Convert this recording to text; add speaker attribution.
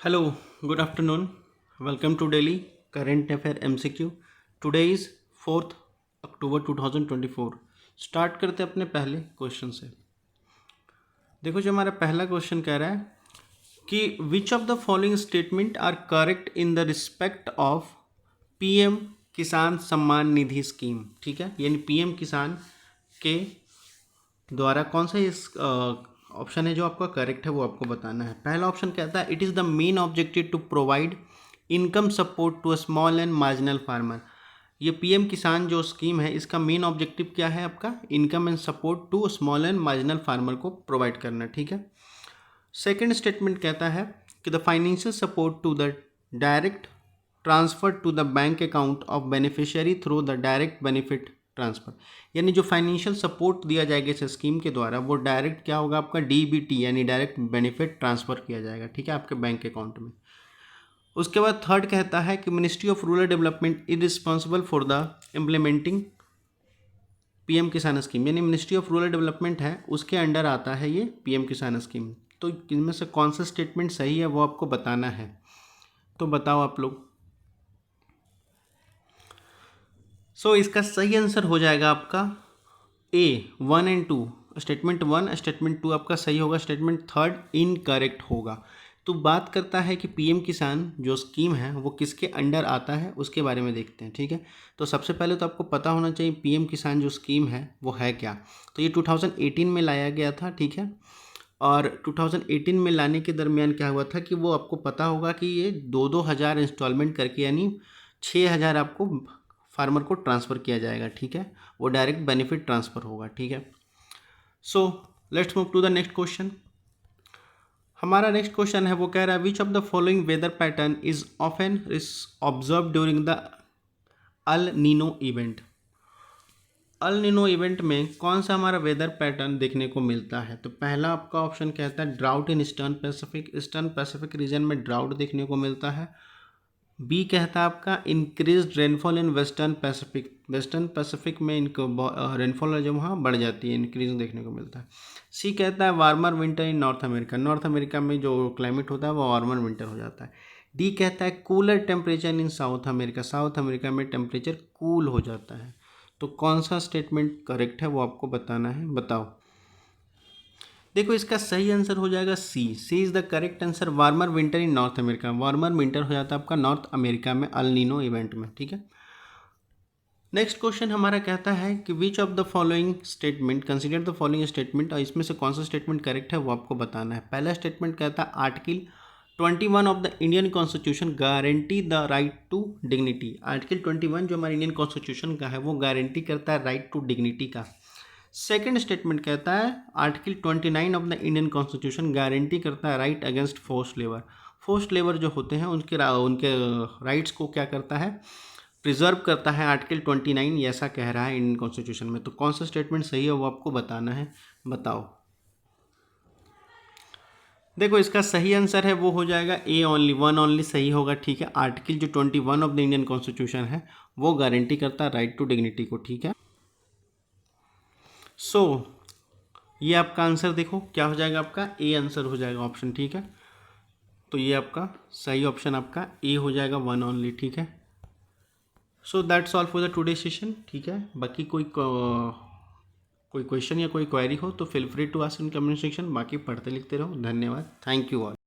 Speaker 1: Hello, good afternoon. Welcome to Daily Current Affair MCQ. Today is 4th October 2024. Start करते हैं अपने पहले question से। देखो जो हमारा पहला क्वेश्चन कह रहा है कि which of the following statement are correct in the respect of PM Kisan Samman Nidhi scheme. ठीक है, यानी पीएम किसान के द्वारा कौन सा इस ऑप्शन है जो आपका करेक्ट है वो आपको बताना है। पहला ऑप्शन कहता है it is the main objective to provide income support to a small and marginal farmer. ये पीएम किसान जो स्कीम है इसका मेन ऑब्जेक्टिव क्या है आपका? Income and support to small and marginal farmer को प्रोवाइड करना। ठीक है। सेकेंड स्टेटमेंट कहता है कि the financial support to the direct transfer to the bank account of beneficiary through the direct benefit transfer, यानी जो फाइनेंशियल सपोर्ट दिया जाएगा इस स्कीम के द्वारा वो डायरेक्ट क्या होगा आपका डीबीटी यानी डायरेक्ट बेनिफिट ट्रांसफ़र किया जाएगा। ठीक है, आपके बैंक अकाउंट में। उसके बाद थर्ड कहता है कि ministry of rural development is responsible for the implementing PM किसान स्कीम, यानी मिनिस्ट्री ऑफ रूरल डेवलपमेंट है उसके अंडर आता है ये पीएम किसान स्कीम। तो इनमें से कौन सा स्टेटमेंट सही है वो आपको बताना है। तो बताओ आप लोग। इसका सही आंसर हो जाएगा आपका ए 1 एंड 2। स्टेटमेंट 1 स्टेटमेंट 2 आपका सही होगा, स्टेटमेंट थर्ड इनकरेक्ट होगा। तो बात करता है कि पीएम किसान जो स्कीम है वो किसके अंडर आता है उसके बारे में देखते हैं। ठीक है, तो सबसे पहले तो आपको पता होना चाहिए पीएम किसान जो स्कीम है वो है क्या। तो ये 2018 में लाया गया था। ठीक है, और 2018 में लाने के दरमियान क्या हुआ था कि वो आपको पता होगा कि ये 2-2 हज़ार इंस्टॉलमेंट करके यानी 6,000 आपको फार्मर को ट्रांसफ़र किया जाएगा। ठीक है, वो डायरेक्ट बेनिफिट ट्रांसफ़र होगा। ठीक है, so let's move to the next question. हमारा नेक्स्ट क्वेश्चन है वो कह रहा है which of the following weather pattern is often observe during the El Nino event. El Nino event में कौन सा हमारा वेदर पैटर्न देखने को मिलता है? तो पहला आपका ऑप्शन कहता है drought in eastern Pacific region में ड्राउट देखने को मिलता है। बी कहता है आपका increase rainfall in western Pacific में इनको रेनफॉल जो वहाँ बढ़ जाती है, इंक्रीज देखने को मिलता है। सी कहता है warmer winter in North America में जो क्लाइमेट होता है वो वार्मर विंटर हो जाता है। डी कहता है cooler temperature in south America में टेम्परेचर कूल हो जाता है। तो कौन सा स्टेटमेंट करेक्ट है वो आपको बताना है, बताओ। देखो इसका सही आंसर हो जाएगा C is the correct answer. Warmer winter in North America, warmer winter हो जाता है आपका नॉर्थ अमेरिका में अल नीनो इवेंट में। ठीक है, नेक्स्ट क्वेश्चन हमारा कहता है कि which of the following statement consider the following statement, और इसमें से कौन सा स्टेटमेंट करेक्ट है वो आपको बताना है। पहला स्टेटमेंट कहता है article 21 of the Indian constitution guarantee the right to dignity. Article 21 जो हमारे इंडियन कॉन्स्टिट्यूशन का है वो गारंटी करता है राइट टू डिग्निटी का। सेकेंड स्टेटमेंट कहता है article 29 of the Indian constitution guarantee करता है right against forced labour. Forced labour जो होते हैं उनके राइट्स को क्या करता है, प्रिजर्व करता है। आर्टिकल 29 ये ऐसा कह रहा है इंडियन कॉन्स्टिट्यूशन में। तो कौन सा स्टेटमेंट सही है वो आपको बताना है, बताओ। देखो इसका सही आंसर है वो हो जाएगा ए वन ओनली सही होगा। ठीक है, आर्टिकल जो 21 ऑफ द इंडियन कॉन्स्टिट्यूशन है वो गारंटी करता है राइट टू डिग्निटी को। ठीक है, ये आपका आंसर देखो क्या हो जाएगा, आपका ए आंसर हो जाएगा ऑप्शन। ठीक है, तो ये आपका सही ऑप्शन आपका ए हो जाएगा 1 ओनली। ठीक है, that's all for the today session. ठीक है, बाकी कोई क्वेश्चन या कोई क्वेरी हो तो feel free to ask in comment section. बाकी पढ़ते लिखते रहो। धन्यवाद, थैंक यू ऑल।